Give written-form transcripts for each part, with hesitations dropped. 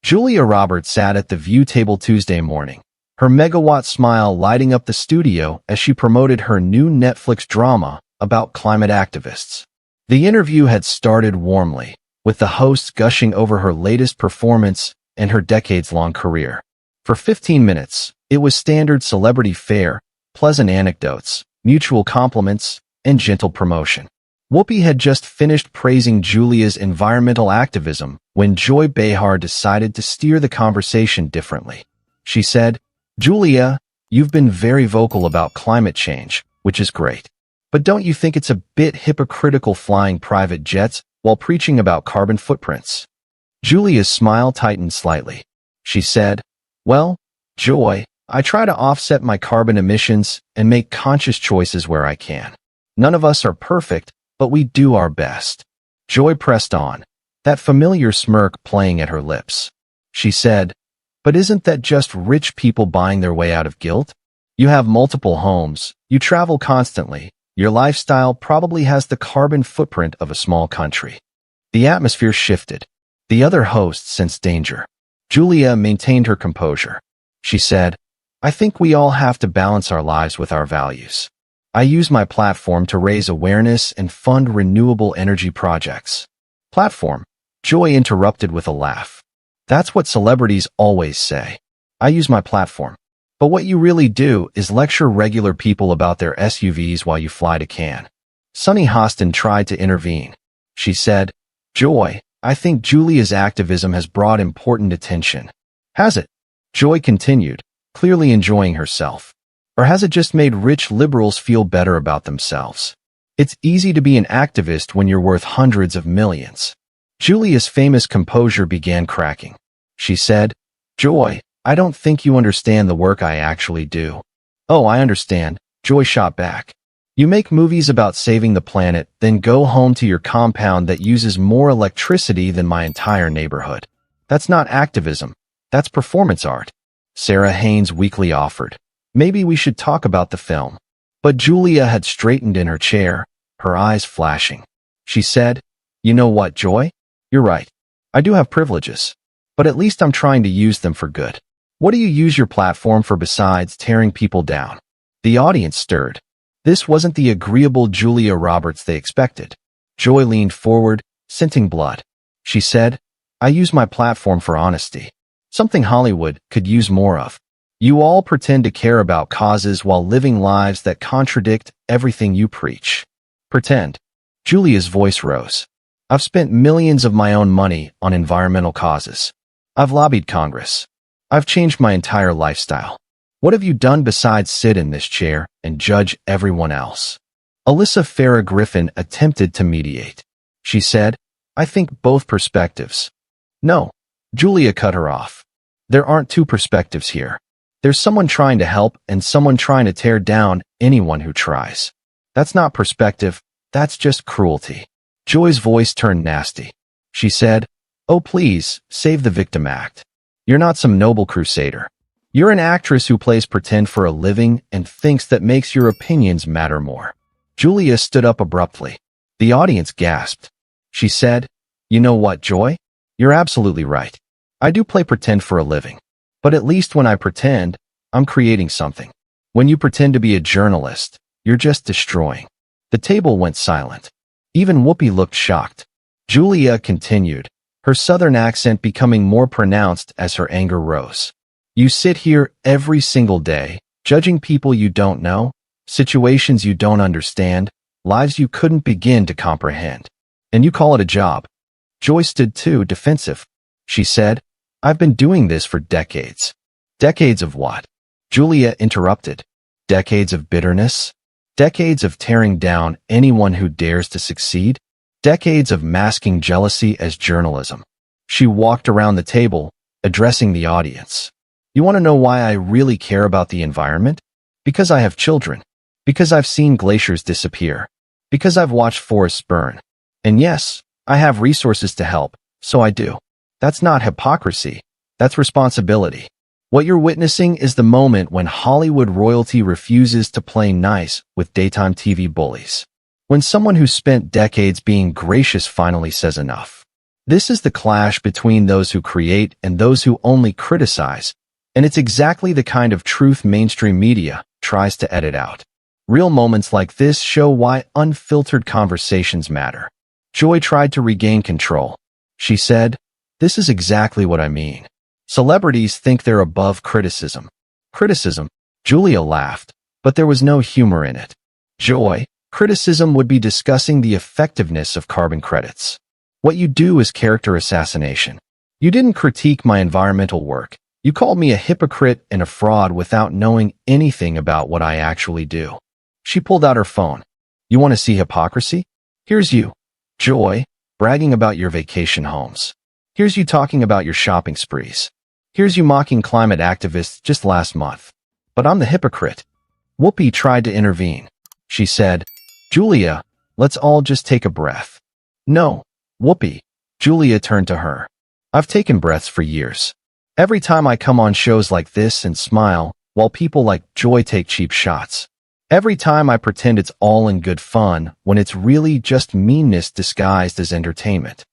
Julia Roberts sat at the view table Tuesday morning, her megawatt smile lighting up the studio as she promoted her new Netflix drama about climate activists. The interview had started warmly, with the host gushing over her latest performance and her decades-long career. For 15 minutes, it was standard celebrity fare, pleasant anecdotes, mutual compliments, and gentle promotion. Whoopi had just finished praising Julia's environmental activism when Joy Behar decided to steer the conversation differently. She said, "Julia, you've been very vocal about climate change, which is great. But don't you think it's a bit hypocritical flying private jets while preaching about carbon footprints?" Julia's smile tightened slightly. She said, "Well, Joy, I try to offset my carbon emissions and make conscious choices where I can. None of us are perfect, but we do our best." Joy pressed on, that familiar smirk playing at her lips. She said, "But isn't that just rich people buying their way out of guilt? You have multiple homes, you travel constantly, your lifestyle probably has the carbon footprint of a small country." The atmosphere shifted. The other hosts sensed danger. Julia maintained her composure. She said, "I think we all have to balance our lives with our values. I use my platform to raise awareness and fund renewable energy projects." "Platform?" Joy interrupted with a laugh. "That's what celebrities always say. I use my platform. But what you really do is lecture regular people about their SUVs while you fly to Cannes." Sunny Hostin tried to intervene. She said, "Joy, I think Julia's activism has brought important attention." "Has it?" Joy continued, clearly enjoying herself. "Or has it just made rich liberals feel better about themselves? It's easy to be an activist when you're worth hundreds of millions." Julia's famous composure began cracking. She said, "Joy, I don't think you understand the work I actually do." "Oh, I understand," Joy shot back. "You make movies about saving the planet, then go home to your compound that uses more electricity than my entire neighborhood. That's not activism. That's performance art." Sarah Haynes weakly offered, "Maybe we should talk about the film." But Julia had straightened in her chair, her eyes flashing. She said, "You know what, Joy? You're right. I do have privileges. But at least I'm trying to use them for good. What do you use your platform for besides tearing people down?" The audience stirred. This wasn't the agreeable Julia Roberts they expected. Joy leaned forward, scenting blood. She said, "I use my platform for honesty. Something Hollywood could use more of. You all pretend to care about causes while living lives that contradict everything you preach." "Pretend." Julia's voice rose. "I've spent millions of my own money on environmental causes. I've lobbied Congress. I've changed my entire lifestyle. What have you done besides sit in this chair and judge everyone else?" Alyssa Farah Griffin attempted to mediate. She said, "I think both perspectives." "No." Julia cut her off. "There aren't two perspectives here. There's someone trying to help and someone trying to tear down anyone who tries. That's not perspective, that's just cruelty." Joy's voice turned nasty. She said, "Oh please, save the victim act. You're not some noble crusader. You're an actress who plays pretend for a living and thinks that makes your opinions matter more." Julia stood up abruptly. The audience gasped. She said, "You know what, Joy? You're absolutely right. I do play pretend for a living. But at least when I pretend, I'm creating something. When you pretend to be a journalist, you're just destroying." The table went silent. Even Whoopi looked shocked. Julia continued, her southern accent becoming more pronounced as her anger rose. "You sit here every single day, judging people you don't know, situations you don't understand, lives you couldn't begin to comprehend. And you call it a job." Joy stood too, defensive. She said, "I've been doing this for decades." "Decades of what?" Julia interrupted. "Decades of bitterness? Decades of tearing down anyone who dares to succeed? Decades of masking jealousy as journalism." She walked around the table, addressing the audience. "You want to know why I really care about the environment? Because I have children. Because I've seen glaciers disappear. Because I've watched forests burn. And yes, I have resources to help, so I do. That's not hypocrisy. That's responsibility. What you're witnessing is the moment when Hollywood royalty refuses to play nice with daytime TV bullies. When someone who spent decades being gracious finally says enough. This is the clash between those who create and those who only criticize, and it's exactly the kind of truth mainstream media tries to edit out. Real moments like this show why unfiltered conversations matter. Joy tried to regain control. She said, "This is exactly what I mean. Celebrities think they're above criticism." Criticism? Julia laughed, but there was no humor in it. Joy, criticism would be discussing the effectiveness of carbon credits. What you do is character assassination. You didn't critique my environmental work. You called me a hypocrite and a fraud without knowing anything about what I actually do. She pulled out her phone. "You want to see hypocrisy? Here's you, Joy, bragging about your vacation homes. Here's you talking about your shopping sprees. Here's you mocking climate activists just last month. But I'm the hypocrite." Whoopi tried to intervene. She said, "Julia, let's all just take a breath." "No, Whoopi." Julia turned to her. "I've taken breaths for years. Every time I come on shows like this and smile, while people like Joy take cheap shots. Every time I pretend it's all in good fun when it's really just meanness disguised as entertainment."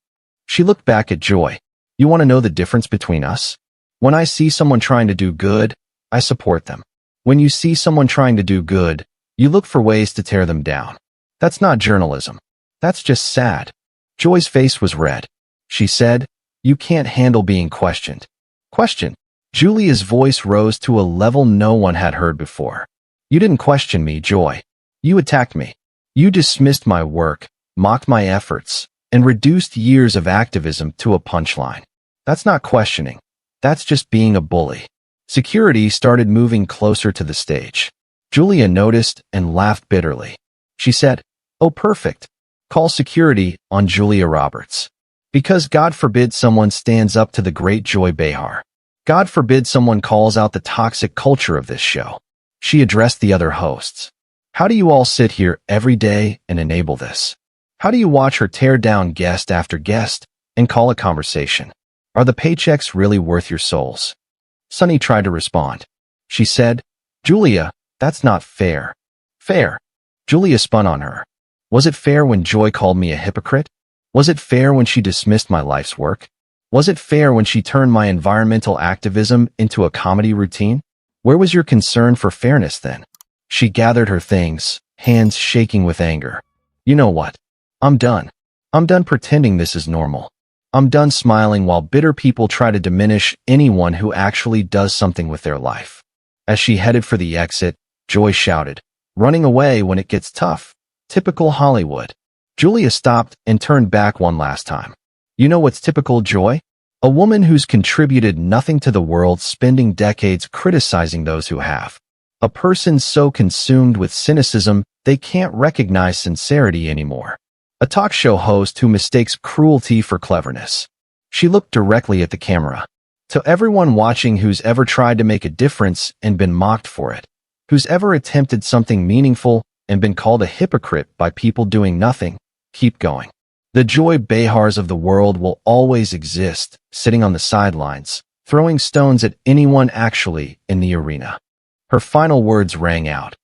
She looked back at Joy. "You want to know the difference between us? When I see someone trying to do good, I support them. When you see someone trying to do good, you look for ways to tear them down. That's not journalism. That's just sad." Joy's face was red. She said, "You can't handle being questioned." "Questioned?" Julia's voice rose to a level no one had heard before. "You didn't question me, Joy. You attacked me. You dismissed my work, mocked my efforts, and reduced years of activism to a punchline. That's not questioning. That's just being a bully." Security started moving closer to the stage. Julia noticed and laughed bitterly. She said, "Oh, perfect. Call security on Julia Roberts. Because God forbid someone stands up to the great Joy Behar. God forbid someone calls out the toxic culture of this show." She addressed the other hosts. "How do you all sit here every day and enable this? How do you watch her tear down guest after guest and call it conversation? Are the paychecks really worth your souls?" Sunny tried to respond. She said, "Julia, that's not fair." "Fair?" Julia spun on her. "Was it fair when Joy called me a hypocrite? Was it fair when she dismissed my life's work? Was it fair when she turned my environmental activism into a comedy routine? Where was your concern for fairness then?" She gathered her things, hands shaking with anger. "You know what? I'm done. I'm done pretending this is normal. I'm done smiling while bitter people try to diminish anyone who actually does something with their life." As she headed for the exit, Joy shouted, "Running away when it gets tough. Typical Hollywood." Julia stopped and turned back one last time. "You know what's typical, Joy? A woman who's contributed nothing to the world spending decades criticizing those who have. A person so consumed with cynicism they can't recognize sincerity anymore. A talk show host who mistakes cruelty for cleverness." She looked directly at the camera. "To everyone watching who's ever tried to make a difference and been mocked for it, who's ever attempted something meaningful and been called a hypocrite by people doing nothing, keep going. The Joy Behars of the world will always exist, sitting on the sidelines, throwing stones at anyone actually in the arena." Her final words rang out.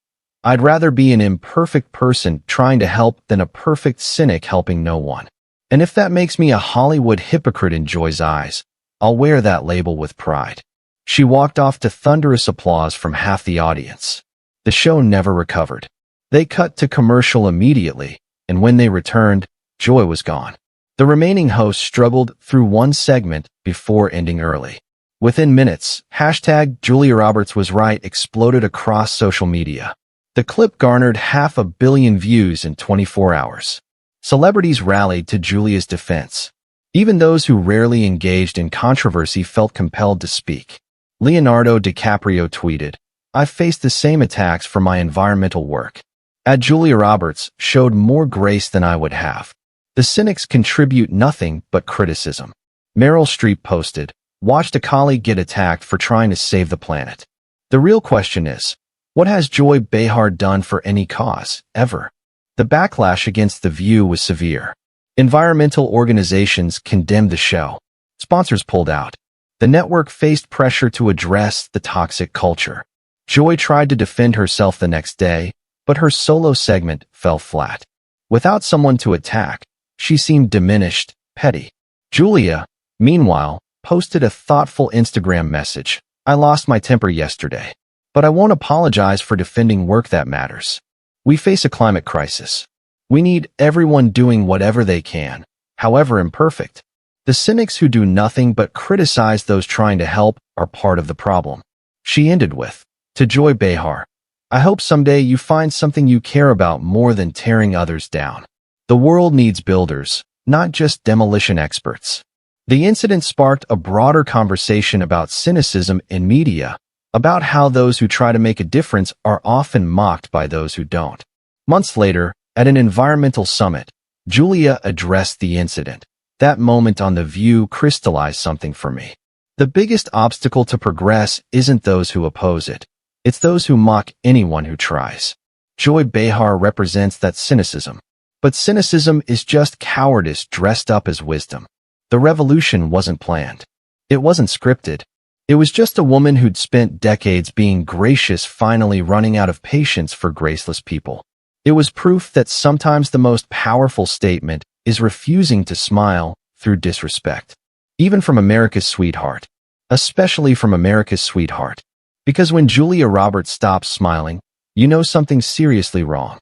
"I'd rather be an imperfect person trying to help than a perfect cynic helping no one. And if that makes me a Hollywood hypocrite in Joy's eyes, I'll wear that label with pride." She walked off to thunderous applause from half the audience. The show never recovered. They cut to commercial immediately, and when they returned, Joy was gone. The remaining hosts struggled through one segment before ending early. Within minutes, #Julia Roberts was right exploded across social media. The clip garnered 500 million views in 24 hours. Celebrities rallied to Julia's defense. Even those who rarely engaged in controversy felt compelled to speak. Leonardo DiCaprio tweeted, "I faced the same attacks for my environmental work. Julia Roberts showed more grace than I would have. The cynics contribute nothing but criticism." Meryl Streep posted, "Watched a colleague get attacked for trying to save the planet." The real question is, what has Joy Behar done for any cause, ever? The backlash against The View was severe. Environmental organizations condemned the show. Sponsors pulled out. The network faced pressure to address the toxic culture. Joy tried to defend herself the next day, but her solo segment fell flat. Without someone to attack, she seemed diminished, petty. Julia, meanwhile, posted a thoughtful Instagram message. I lost my temper yesterday, but I won't apologize for defending work that matters. We face a climate crisis. We need everyone doing whatever they can, however imperfect. The cynics who do nothing but criticize those trying to help are part of the problem. She ended with, to Joy Behar, I hope someday you find something you care about more than tearing others down. The world needs builders, not just demolition experts. The incident sparked a broader conversation about cynicism in media, about how those who try to make a difference are often mocked by those who don't. Months later, at an environmental summit, Julia addressed the incident. That moment on The View crystallized something for me. The biggest obstacle to progress isn't those who oppose it. It's those who mock anyone who tries. Joy Behar represents that cynicism. But cynicism is just cowardice dressed up as wisdom. The revolution wasn't planned. It wasn't scripted. It was just a woman who'd spent decades being gracious finally running out of patience for graceless people. It was proof that sometimes the most powerful statement is refusing to smile through disrespect. Even from America's sweetheart. Especially from America's sweetheart. Because when Julia Roberts stops smiling, you know something's seriously wrong.